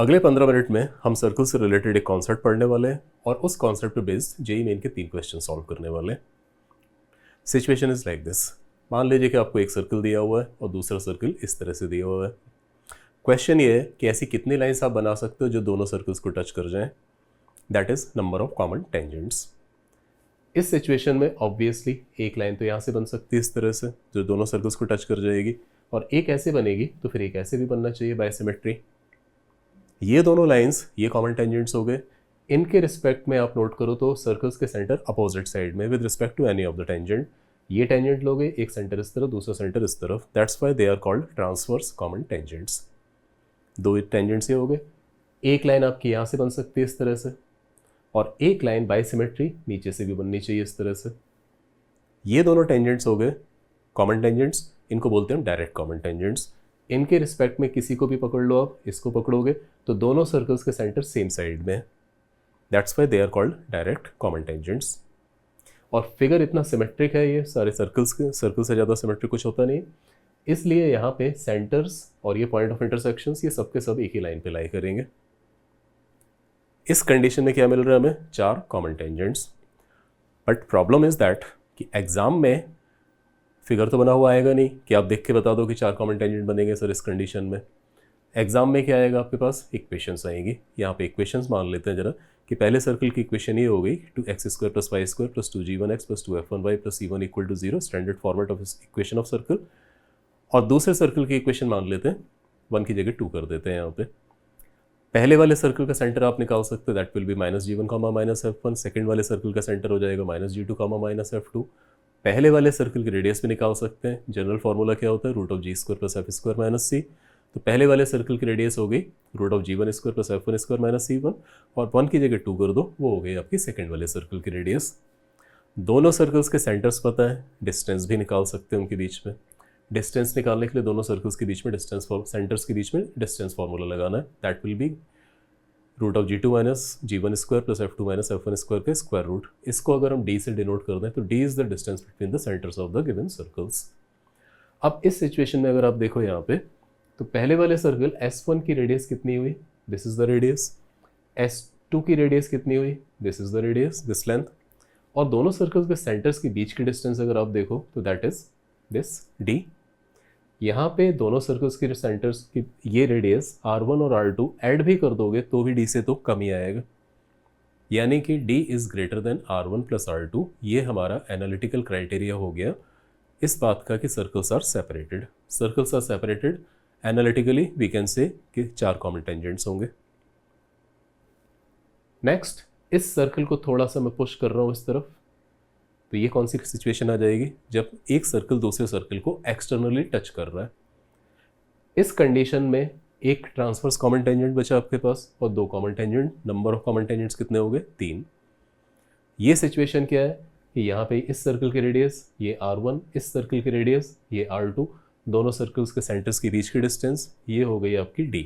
अगले 15 मिनट में हम सर्कल से रिलेटेड एक कॉन्सेप्ट पढ़ने वाले हैं और उस कॉन्सेप्ट पे बेस्ड जेईई मेन के 3 क्वेश्चन सॉल्व करने वाले हैं। Situation is like this. मान लीजिए कि आपको एक सर्कल दिया हुआ है और दूसरा सर्कल इस तरह से दिया हुआ है। क्वेश्चन ये है कि ऐसी कितनी लाइंस आप बना सकते हो जो दोनों सर्कल्स को टच कर जाएं। That is number of common tangents. इस सिचुएशन में ऑब्वियसली एक लाइन तो यहाँ से बन सकती है इस तरह से जो दोनों सर्कल्स को टच कर जाएगी, और एक ऐसे बनेगी तो फिर एक ऐसे भी बनना चाहिए बाय सिमेट्री। ये दोनों लाइंस ये कॉमन टेंजेंट्स हो गए। इनके रिस्पेक्ट में आप नोट करो तो सर्कल्स के सेंटर अपोजिट साइड में with respect to any of the tangent. ये टेंजेंट लोगे, एक सेंटर इस तरफ दूसरा सेंटर इस तरफ, that's why they are called transverse common tangents. दो टेंजेंट्स ये हो गए। एक लाइन आपकी यहाँ से बन सकती है इस तरह से, और एक लाइन बाय सिमेट्री नीचे से भी बननी चाहिए इस तरह से। ये दोनों टेंजेंट्स हो गए कॉमन टेंजेंट्स। इनको बोलते हैं डायरेक्ट कॉमन टेंजेंट्स। इनके रिस्पेक्ट में किसी को भी पकड़ लो, आप इसको पकड़ोगे तो दोनों सर्कल्स के सेंटर सेम साइड में है। That's why they are called direct common tangents. और फिगर इतना सिमेट्रिक है, ये सारे सर्कल्स के, सर्कल से ज़्यादा सिमेट्रिक कुछ होता नहीं, इसलिए यहाँ पे सेंटर्स और ये पॉइंट ऑफ इंटरसेक्शंस ये सबके सब एक ही लाइन पे लाई करेंगे। इस कंडीशन में क्या मिल रहा है हमें? 4 common tangents. But problem is that कि एग्जाम में फिगर तो बना हुआ आएगा नहीं कि आप देख के बता दो कि 4 कॉमन टेंजेंट बनेंगे सर इस कंडीशन में। एग्जाम में क्या आएगा आपके पास? इक्वेशंस आएंगी। यहाँ पे इक्वेशंस मान लेते हैं जरा कि पहले सर्कल की इक्वेशन ये हो गई 2x² + y² + 2g1x + 2f1y + c1 = 0, standard format of equation of circle. और दूसरे सर्कल की इक्वेशन मान लेते हैं, 1 की जगह 2 कर देते हैं यहाँ पे। पहले वाले सर्कल का सेंटर आप निकाल सकते हो, that will B -g1, -f1। Second वाले सर्कल का सेंटर हो जाएगा -g2, -f2। पहले वाले सर्कल की रेडियस भी निकाल सकते हैं। जनरल फार्मूला क्या होता है? √g² + f² - c। तो पहले वाले सर्कल की रेडियस हो गई √g1² + f1² - c1, और 1 की जगह 2 कर दो, वो हो गई आपकी सेकंड वाले सर्कल की रेडियस। दोनों सर्कल्स के सेंटर्स पता है, डिस्टेंस भी निकाल सकते हैं उनके बीच में। डिस्टेंस निकालने के लिए दोनों सर्कल्स के बीच में सेंटर्स के बीच में डिस्टेंस फार्मूला लगाना है। That will B √g2 - g1² + f2 - f1² के स्क्वायर रूट। इसको अगर हम d से डिनोट कर दें तो d is the distance between the centres of the given circles. अब इस सिचुएशन में अगर आप देखो यहाँ पे, तो पहले वाले सर्कल S1 की रेडियस कितनी हुई? This is the radius. S2 की रेडियस कितनी हुई? This is the radius, this length. और दोनों सर्कल्स के सेंटर्स के बीच की डिस्टेंस अगर आप देखो तो दैट इज दिस d। यहाँ पे दोनों सर्कल्स के सेंटर्स की ये रेडियस R1 और R2 ऐड भी कर दोगे तो भी d से तो कम ही आएगा, यानी कि d is greater then R1 + R2। ये हमारा एनालिटिकल क्राइटेरिया हो गया इस बात का कि circles are separated. Circles are separated, analytically we can say कि 4 कॉमन टेंजेंट्स होंगे। नेक्स्ट, इस सर्कल को थोड़ा सा मैं पुश कर रहा हूँ इस तरफ, तो ये कौन सी सिचुएशन आ जाएगी? जब एक सर्कल दूसरे सर्कल को एक्सटर्नली टच कर रहा है। इस कंडीशन में एक ट्रांसवर्स कॉमन टेंजेंट बचा आपके पास और 2 common tangent. Number of common tangents कितने हो गए? 3। ये सिचुएशन क्या है कि यहाँ पे इस सर्कल की रेडियस ये R1, इस सर्कल की रेडियस ये R2, दोनों सर्कल्स के सेंटर्स के बीच की डिस्टेंस ये हो गई आपकी d।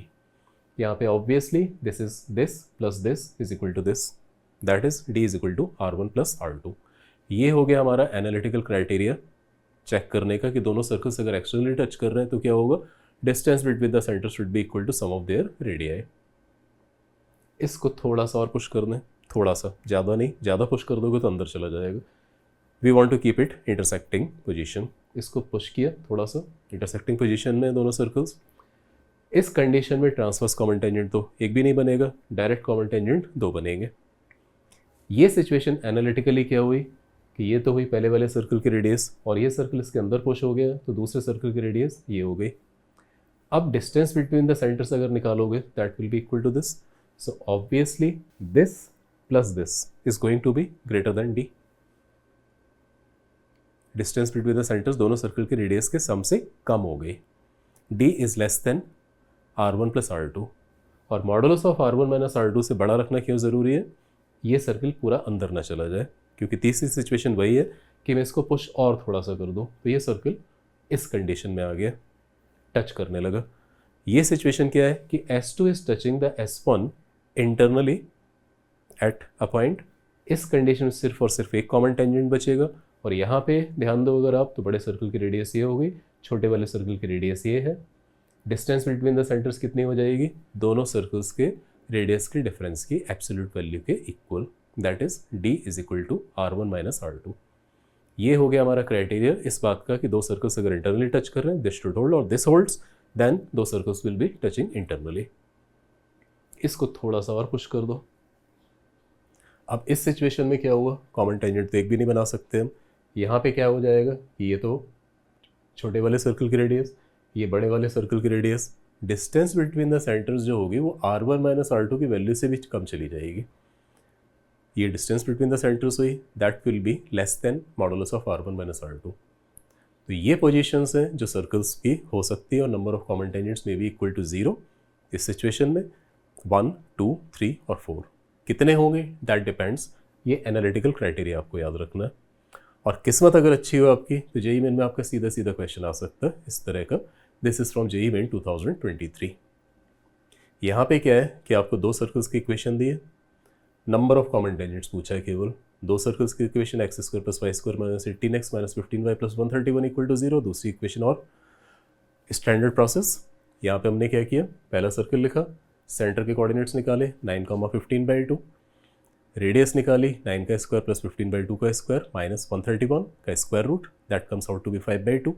यहाँ पे obviously this is this plus this is equal to this, that is d is equal to R1 + R2। ये हो गया हमारा एनालिटिकल क्राइटेरिया चेक करने का कि दोनों सर्कल्स अगर एक्सटर्नली टच कर रहे हैं तो क्या होगा? Distance between the centre should be equal to sum of their radii. इसको थोड़ा सा और पुश कर दें, थोड़ा सा, ज़्यादा नहीं, ज़्यादा पुश कर दोगे तो अंदर चला जाएगा। We want to keep it intersecting position. इसको पुश किया थोड़ा सा, इंटरसेक्टिंग पोजीशन में दोनों सर्कल्स। इस कंडीशन में ट्रांसवर्स कॉमन टेंजेंट तो एक भी नहीं बनेगा, डायरेक्ट कॉमन टेंजेंट 2 बनेंगे। ये सिचुएशन एनालिटिकली क्या हुई कि ये तो हुई पहले वाले सर्कल की रेडियस, और ये सर्कल इसके अंदर पुश हो गया तो दूसरे सर्कल की रेडियस ये हो गई। अब डिस्टेंस बिटवीन द सेंटर्स अगर निकालोगे that will be equal to this. So obviously this plus this is going to be greater than d। Distance between the centres दोनों सर्कल की रेडियस के सम से कम हो गई। d is less than R1 + R2, और modulus of R1 - R2 से बड़ा रखना क्यों ज़रूरी है? ये सर्कल पूरा अंदर ना चला जाए, क्योंकि तीसरी सिचुएशन वही है कि मैं इसको पुश और थोड़ा सा कर दूं तो ये सर्कल इस कंडीशन में आ गया, टच करने लगा। ये सिचुएशन क्या है कि S2 is touching the S1 internally at a point. इस कंडीशन में सिर्फ और सिर्फ एक कॉमन टेंजेंट बचेगा, और यहाँ पे ध्यान दो अगर आप, तो बड़े सर्कल की रेडियस ये हो गई, छोटे वाले सर्कल की रेडियस ये है। डिस्टेंस बिटवीन द सेंटर्स कितनी हो जाएगी, दोनों सर्कल्स के रेडियस के डिफरेंस की एब्सोल्यूट वैल्यू के इक्वल, that is d is equal to r1 minus r2। ये हो गया हमारा क्राइटेरिया इस बात का कि दो सर्कल्स अगर इंटरनली टच कर रहे हैं, दिस शुड होल्ड और दिस होल्ड्स, देन दो circles will be touching internally. इसको थोड़ा सा और पुश कर दो। अब इस सिचुएशन में क्या हुआ, कॉमन टेंजेंट तो एक भी नहीं बना सकते हम। यहाँ पे क्या हो जाएगा, ये तो छोटे वाले सर्कल की रेडियस, ये बड़े वाले सर्कल की radius, distance between the centres जो होगी वो r1 माइनस r2 की वैल्यू से भी कम चली जाएगी। ये डिस्टेंस बिटवीन द सेंटर्स हुई, that will B less then modulus of r1 minus r2। तो ये पोजीशंस हैं जो सर्कल्स की हो सकती है और नंबर ऑफ कॉमन टेंजेंट्स में भी इक्वल टू 0। इस सिचुएशन में 1, 2, 3 और 4 कितने होंगे, दैट डिपेंड्स। ये एनालिटिकल क्राइटेरिया आपको याद रखना है। और किस्मत अगर अच्छी हो आपकी तो जेईई मेन में आपका सीधा सीधा क्वेश्चन आ सकता है इस तरह का। This is from JEE main 2023। यहाँ पे क्या है कि आपको दो सर्कल्स की इक्वेशन दी है, नंबर ऑफ कॉमन टेंजेंट्स पूछा है केवल। दो सर्कल्स की equation x square plus Y square minus 18x minus 15y plus 131 equal to 0, दूसरी इक्वेशन और स्टैंडर्ड प्रोसेस। यहाँ पे हमने क्या किया, पहला सर्कल लिखा, सेंटर के कोऑर्डिनेट्स निकाले 9,15/2, रेडियस निकाली 9 का स्क्वायर प्लस 15/2 का स्क्वायर माइनस 131 का square root, that comes out to be 5/2।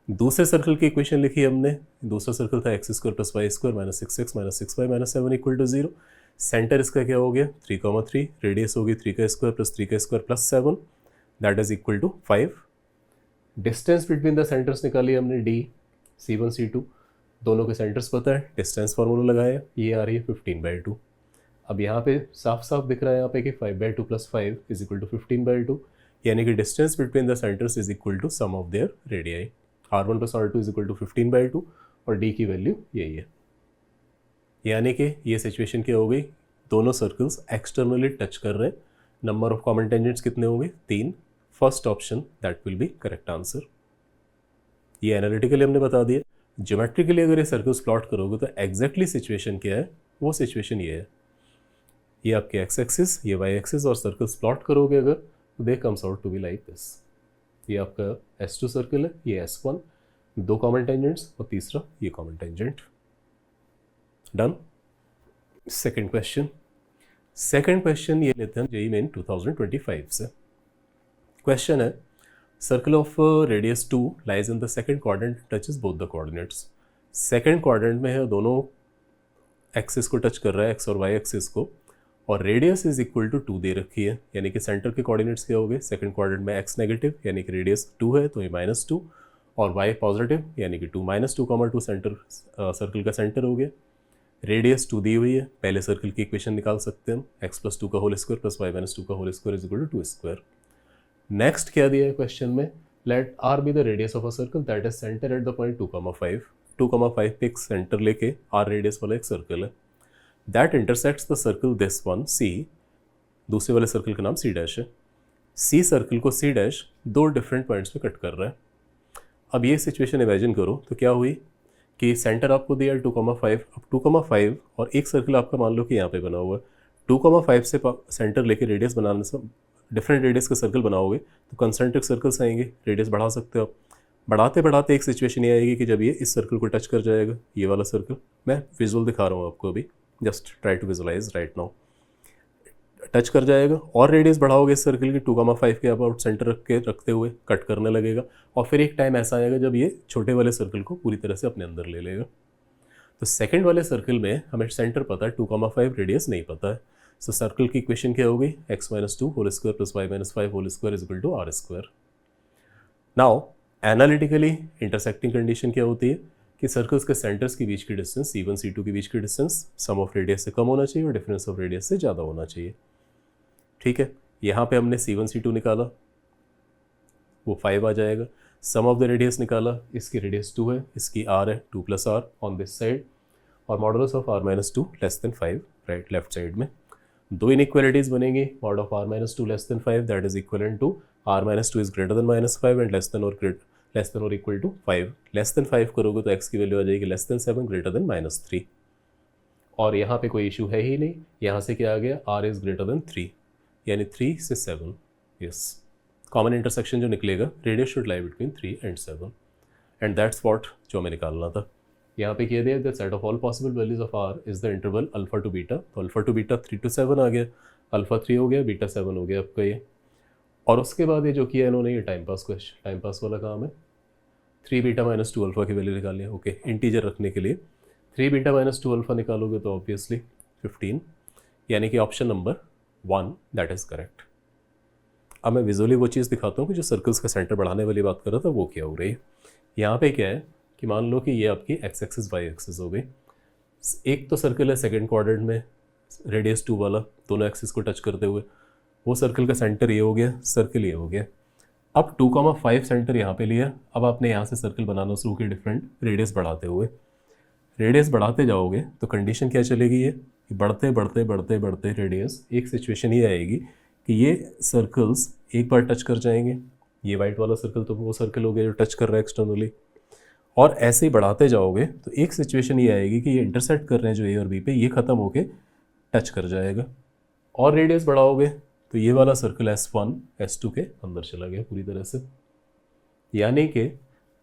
दूसरे सर्कल की इक्वेशन लिखी हमने, दूसरा सर्कल था X square plus Y square minus 6x minus 6y minus 7 equal to 0। Centre इसका क्या हो गया 3,3, रेडियस होगी 3 का स्क्वायर प्लस 3 का square plus 7, that is equal to 5। Distance between the centres निकाली हमने d, c1 c2, दोनों के सेंटर्स पता है, डिस्टेंस फार्मूला लगाया, ये आ रही है 15/2। अब यहाँ पे साफ साफ दिख रहा है यहाँ पे कि 5/2 प्लस 5 इज इक्वल टू 15/2, यानी कि distance between the centers is equal to sum of their radii. r1 plus r2 is equal to 15/2 और d की वैल्यू यही है। यानी कि ये सिचुएशन क्या हो गई, दोनों सर्कल्स एक्सटर्नली टच कर रहे हैं। नंबर ऑफ कॉमन टेंजेंट्स कितने होंगे, 3। First option that will B correct answer. ये एनालिटिकली हमने बता दिया। ज्योमेट्रिकली अगर ये सर्कल्स प्लॉट करोगे तो एग्जैक्टली सिचुएशन क्या है, वो सिचुएशन ये है। ये आपके एक्स एक्सिस, ये वाई एक्सिस, और सर्कल्स प्लॉट करोगे अगर तो they comes out to be like this. ये आपका S2 सर्कल है, ये S1, दो कॉमन टेंजेंट्स और तीसरा ये common tangent. Done. Second question ये लेते हैं जेईई मेन 2025 से। क्वेश्चन है, circle of radius 2 lies in the second quadrant touches both the coordinates. Second quadrant में है, दोनों एक्सिस को टच कर रहा है, एक्स और वाई एक्सिस को, और रेडियस इज इक्वल टू 2 दे रखी है, यानी कि सेंटर के कोऑर्डिनेट्स क्या हो गए, सेकंड क्वाड्रेंट में x नेगेटिव यानी कि रेडियस 2 है तो ये -2, और y पॉजिटिव यानी कि 2 -2, सेंटर सर्कल का सेंटर हो गया। रेडियस 2 दी हुई है, पहले सर्कल की इक्वेशन निकाल सकते हैं हम, x प्लस 2 का whole square plus y minus 2 का whole square is equal to 2 square. Next क्या दिया है क्वेश्चन में, let r be the radius of a circle that is center at the point 2,5। 2,5 पे एक सेंटर लेके r रेडियस वाला एक सर्कल है, that intersects the circle this one C, दूसरे वाले सर्कल का नाम C डैश है। C सर्कल को C डैश दो डिफरेंट पॉइंट्स पे कट कर रहा है। अब ये सिचुएशन इमेजिन करो तो क्या हुई कि सेंटर आपको दिया 2,5, अब 2,5 और एक सर्कल आपका मान लो कि यहाँ पे बना हुआ है, 2,5 से सेंटर लेके रेडियस बनाने से डिफरेंट रेडियस का सर्कल बनाओगे तो कंसेंट्रिक सर्कल्स आएंगे, रेडियस बढ़ा सकते हो आप। बढ़ाते बढ़ाते एक सिचुएशन ये आएगी कि जब ये इस सर्कल को टच कर जाएगा, ये वाला सर्कल, मैं विजुअल दिखा रहा हूँ आपको अभी, just try to visualize right now, touch कर जाएगा और रेडियस बढ़ाओगे इस सर्कल की 2,5 के अबाउट सेंटर रखते हुए कट करने लगेगा, और फिर एक टाइम ऐसा आएगा जब ये छोटे वाले सर्कल को पूरी तरह से अपने अंदर ले लेगा। तो सेकंड वाले सर्कल में हमें सेंटर पता है, 2,5 रेडियस नहीं पता है। सो सर्कल की इक्वेशन क्या होगी, x minus 2 whole square plus y minus 5 whole square is equal to r square. Now analytically intersecting condition क्या होती है कि सर्कल्स के सेंटर्स के बीच की डिस्टेंस C1 C2 के बीच की डिस्टेंस सम ऑफ रेडियस से कम होना चाहिए और डिफरेंस ऑफ रेडियस से ज़्यादा होना चाहिए। ठीक है, यहाँ पे हमने C1 C2 निकाला, वो 5 आ जाएगा। सम ऑफ द रेडियस निकाला, इसकी रेडियस 2 है, इसकी r है, 2 plus r on this side, और modulus of r minus 2 less than 5 right left side में। दो इनइक्वालिटीज बनेंगी, mod of r minus 2 less than 5 that is equal to r minus 2 is greater than minus 5 and less than और equal to 5। Less than 5 करोगे तो x की value आ जाएगी less than 7 greater than minus 3, और यहाँ पे कोई इशू है ही नहीं, यहाँ से क्या आ गया, r इज ग्रेटर देन 3 यानी 3 से 7। यस, कॉमन इंटरसेक्शन जो निकलेगा, radius should lie between 3 and 7, and that's what जो हमें निकालना था। यहाँ पे कह दिया the set of all possible values of r is the interval alpha to beta, तो अल्फा टू बीटा 3 to 7 आ गया, अल्फा 3 हो गया, बीटा 7 हो गया आपका ये। और उसके बाद ये जो किया इन्होंने ये टाइम पास वाला काम है, 3 बीटा माइनस 2 अल्फा की वैल्यू निकालनी है। ओके, इंटीजर रखने के लिए 3 बीटा माइनस 2 अल्फा निकालोगे तो ऑब्वियसली 15, यानी कि option number 1 that is correct. अब मैं विजुअली वो चीज़ दिखाता हूँ कि जो सर्कल्स का सेंटर बढ़ाने वाली बात कर रहा था वो क्या हो रही है। यहाँ पे क्या है कि मान लो कि ये आपकी एक्स एक्सिस वाई एक्सिस हो गई। एक तो सर्कल है सेकेंड क्वाड्रेंट में रेडियस 2 वाला, दोनों एक्सिस को टच करते हुए, वो सर्कल का सेंटर ये हो गया, सर्कल ये हो गया। अब 2,5 सेंटर यहाँ पे लिया। अब आपने यहाँ से सर्कल बनाना शुरू किया डिफरेंट रेडियस बढ़ाते हुए। रेडियस बढ़ाते जाओगे तो कंडीशन क्या चलेगी ये कि बढ़ते बढ़ते बढ़ते बढ़ते रेडियस, एक सिचुएशन ये आएगी कि ये सर्कल्स एक बार टच कर जाएंगे। ये वाइट वाला सर्कल तो वो सर्कल हो गया जो टच कर रहा है एक्सटर्नली, और ऐसे ही बढ़ाते जाओगे तो एक सिचुएशन ये आएगी कि ये इंटरसेक्ट कर रहे हैं जो ए और बी पे, ये ख़त्म होके टच कर जाएगा। और रेडियस बढ़ाओगे तो ये वाला सर्कल S1 S2 के अंदर चला गया पूरी तरह से, यानी कि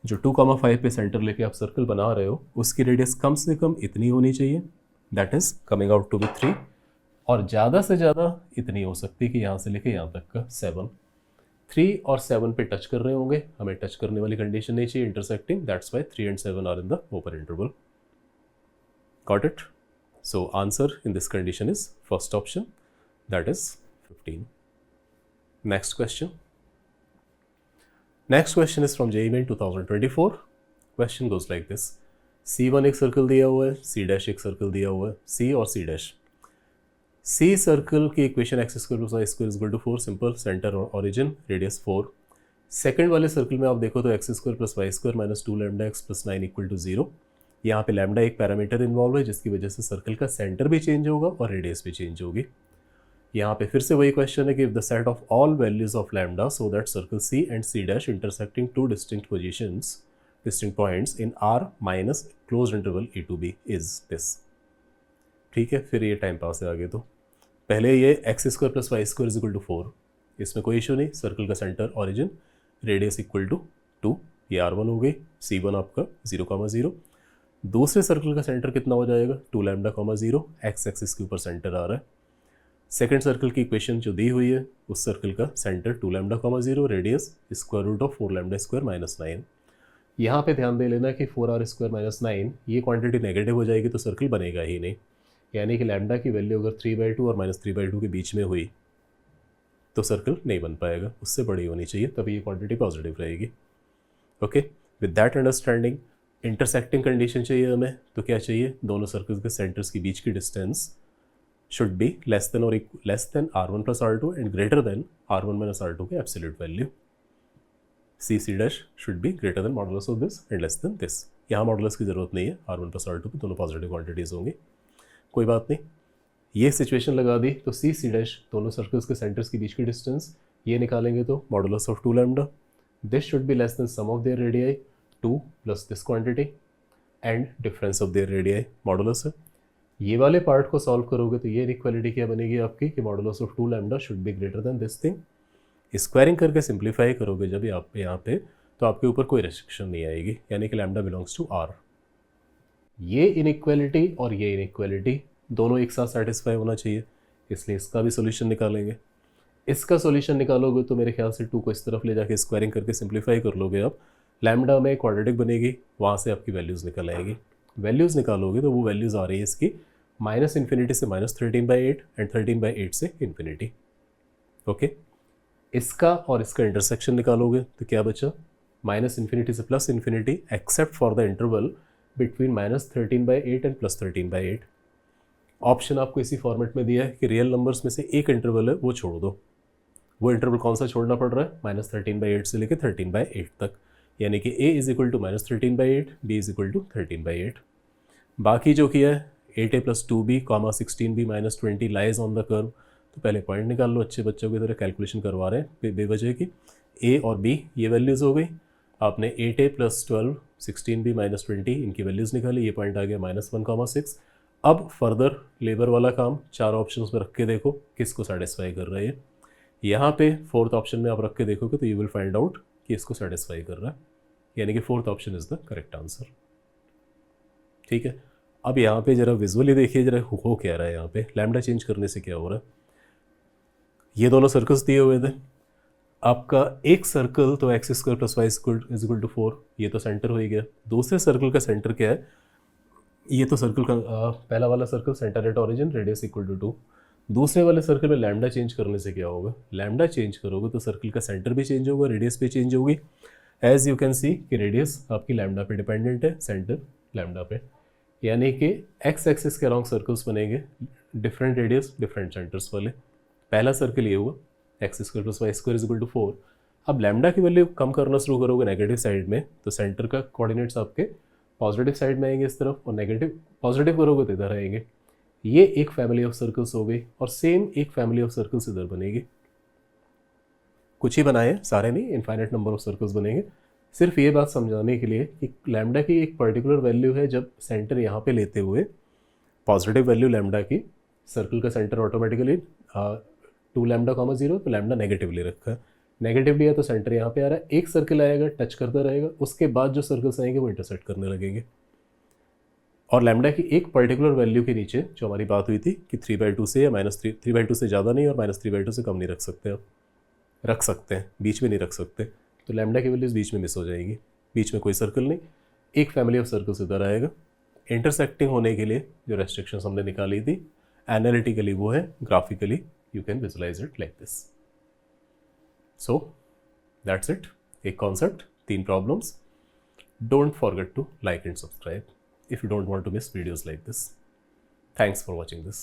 जो 2,5 पे सेंटर लेके आप सर्कल बना रहे हो उसकी रेडियस कम से कम इतनी होनी चाहिए, that is coming out to be 3, और ज़्यादा से ज़्यादा इतनी हो सकती है कि यहाँ से लेके यहाँ तक का 7। 3 और 7 पे टच कर रहे होंगे, हमें टच करने वाली कंडीशन नहीं चाहिए intersecting, that's why 3 and 7 are in the open interval. Got it? So answer in this condition is first option, that is 15. Next question. Next question is from JEE Main 2024. Question goes like this. C1 एक circle दिया हुआ है, C dash एक circle दिया हुआ है, C और C dash. C circle की equation x square plus Y square is equal to 4, simple, center और ओरिजिन, रेडियस 4। सेकंड वाले सर्कल में आप देखो तो x square plus Y square minus 2 lambda x plus 9 equal to 0। यहाँ पे लैम्डा एक पैरामीटर इन्वॉल्व है जिसकी वजह से सर्कल का सेंटर भी चेंज होगा और रेडियस भी चेंज होगी। यहाँ पे फिर से वही क्वेश्चन है कि if the set of all values of lambda so that circle C and C dash intersecting two distinct points in R minus close interval A to B is this. ठीक है, फिर ये टाइम पास है आगे। तो पहले ये x square plus Y square is equal to 4, इसमें कोई इशू नहीं, सर्कल का center origin radius equal to 2, ये R1 हो गई, C1 आपका 0,0। दूसरे सर्कल का सेंटर कितना हो जाएगा 2 लैम्डा 0, एक्स एक्सिस के ऊपर सेंटर आ रहा है। सेकेंड सर्कल की इक्वेशन जो दी हुई है उस सर्कल का center 2 lambda 0, radius square root of 4 lambda square minus 9। यहाँ पे ध्यान दे लेना कि 4r स्क्वायर माइनस 9 ये क्वांटिटी नेगेटिव हो जाएगी तो सर्कल बनेगा ही नहीं, यानी कि लैम्डा की वैल्यू अगर 3/2 और -3/2 के बीच में हुई तो सर्कल नहीं बन पाएगा, उससे बड़ी होनी चाहिए, तभी ये क्वांटिटी पॉजिटिव रहेगी। Okay, with that understanding intersecting condition चाहिए हमें, तो क्या चाहिए, दोनों सर्कल्स के सेंटर्स के बीच की distance should be less than R1 plus R2 and greater than R1 minus R2 के absolute value. C dash should be greater than modulus of this and less than this. यहाँ modulus की ज़रूरत नहीं है, R1 plus R2 पे दोनों positive quantities होंगी, कोई बात नहीं। ये सिचुएशन लगा दी तो C डैश दोनों सर्कल्स के सेंटर्स के बीच की डिस्टेंस ये निकालेंगे तो modulus of 2 lambda, this should be less than sum of their radii 2 plus this quantity and difference of their radii modulus है। ये वाले पार्ट को सॉल्व करोगे तो ये इक्वालिटी क्या बनेगी आपकी कि modulus of 2 lambda should be greater then this thing. Squaring करके सिंप्लीफाई करोगे जब आप यहाँ पे तो आपके ऊपर कोई रेस्ट्रिक्शन नहीं आएगी, यानी कि लैम्डा बिलोंग्स टू R। ये इनइक्वालिटी और ये इनइक्वालिटी दोनों एक साथ सेटिस्फाई होना चाहिए, इसलिए इसका भी सोल्यूशन निकालेंगे। इसका सोल्यूशन निकालोगे तो मेरे ख्याल से 2 को इस तरफ ले जाके स्क्वायरिंग करके सिंप्लीफाई कर लोगे आप, लैम्डा में क्वाड्रेटिक बनेगी, वहाँ से आपकी वैल्यूज़ निकल आएगी। वैल्यूज़ निकालोगे तो वो वैल्यूज़ आ रही है इसकी -∞ से -13/8 एंड 13/8 से इन्फिनिटी। ओके, इसका और इसका इंटरसेक्शन निकालोगे तो क्या बचा, -∞ से +∞ except for the interval between -13/8 and +13/8। Option आपको इसी फॉर्मेट में दिया है कि रियल नंबर्स में से एक इंटरवल है वो छोड़ दो। वो इंटरवल कौन सा छोड़ना पड़ रहा है, -13/8 से लेकर 13/8 तक, यानी कि A is equal to -13/8, B is equal to 13/8। बाकी जो किया है 8a + 2b, 16b - 20 lies on the curve, तो पहले पॉइंट निकाल लो, अच्छे बच्चों की तरह कैलकुलेशन करवा रहे हैं बेवजह की। a और b ये वैल्यूज़ हो गई, आपने 8a + 12, 16b - 20 इनकी वैल्यूज़ निकाली, ये पॉइंट आ गया -1,6। अब फर्दर लेबर वाला काम 4 ऑप्शंस में रख के देखो किसको सेटिस्फाई कर रहा है। यहाँ पे 4th ऑप्शन में आप रख के देखोगे तो यू विल फाइंड आउट कि इसको सेटिस्फाई कर रहा है, यानी कि 4th option is the correct answer. ठीक है, अब यहाँ पे जरा विजुअली देखिए जरा हो क्या रहा है। यहाँ पे लैम्डा चेंज करने से क्या हो रहा है, ये दोनों सर्कल्स दिए हुए थे, आपका एक सर्कल तो x square plus y is equal to 4, ये तो सेंटर हो ही गया। दूसरे सर्कल का सेंटर क्या है, ये तो सर्कल का पहला वाला circle center at origin radius equal to 2। दूसरे वाले सर्कल में लैम्डा चेंज करने से क्या होगा, लैम्डा चेंज करोगे तो सर्कल का सेंटर भी चेंज होगा, रेडियस भी चेंज होगी। एज यू कैन सी कि रेडियस आपकी लैम्डा पे डिपेंडेंट है, सेंटर लैम्डा पे, यानी कि एक्स एक्सिस के अराउंड सर्कल्स बनेंगे, डिफरेंट रेडियस डिफरेंट सेंटर्स वाले। पहला सर्कल ये हुआ x square plus Y square is equal to 4। अब लैम्डा की वैल्यू कम करना शुरू करोगे नेगेटिव साइड में, तो सेंटर का कोऑर्डिनेट्स आपके पॉजिटिव साइड में आएंगे इस तरफ, और नेगेटिव पॉजिटिव करोगे तो इधर आएंगे। ये एक फैमिली ऑफ सर्कल्स हो गई, और सेम एक फैमिली ऑफ सर्कल्स इधर बनेगी। कुछ ही बनाए, सारे नहीं, इनफाइनाइट नंबर ऑफ सर्कल्स बनेंगे। सिर्फ ये बात समझाने के लिए कि लैम्डा की एक पर्टिकुलर वैल्यू है, जब सेंटर यहाँ पे लेते हुए पॉजिटिव वैल्यू लैम्डा की, सर्कल का सेंटर ऑटोमेटिकली 2 लैम्डा कॉमा 0, तो लैम्डा नेगेटिव ले रखा है, नेगेटिव लिया तो सेंटर यहाँ पे आ रहा है, एक सर्कल आएगा टच करता रहेगा, उसके बाद जो सर्कल्स आएंगे वो इंटरसेक्ट करने लगेंगे। और लैम्डा की एक पर्टिकुलर वैल्यू के नीचे जो हमारी बात हुई थी कि 3/2 से या -3/2 से ज़्यादा नहीं और -3/2 से कम नहीं रख सकते, आप रख सकते हैं, बीच में नहीं रख सकते, तो लैम्डा की वैल्यूज बीच में मिस हो जाएगी। बीच में कोई सर्कल नहीं, एक फैमिली ऑफ सर्कल्स इधर आएगा। इंटरसेक्टिंग होने के लिए जो रेस्ट्रिक्शंस हमने निकाली थी एनालिटिकली वो है, graphically you can visualise it like this. So that's it, एक concept, 3 problems. Don't forget to like and subscribe if you don't want to miss videos like this. Thanks for watching this.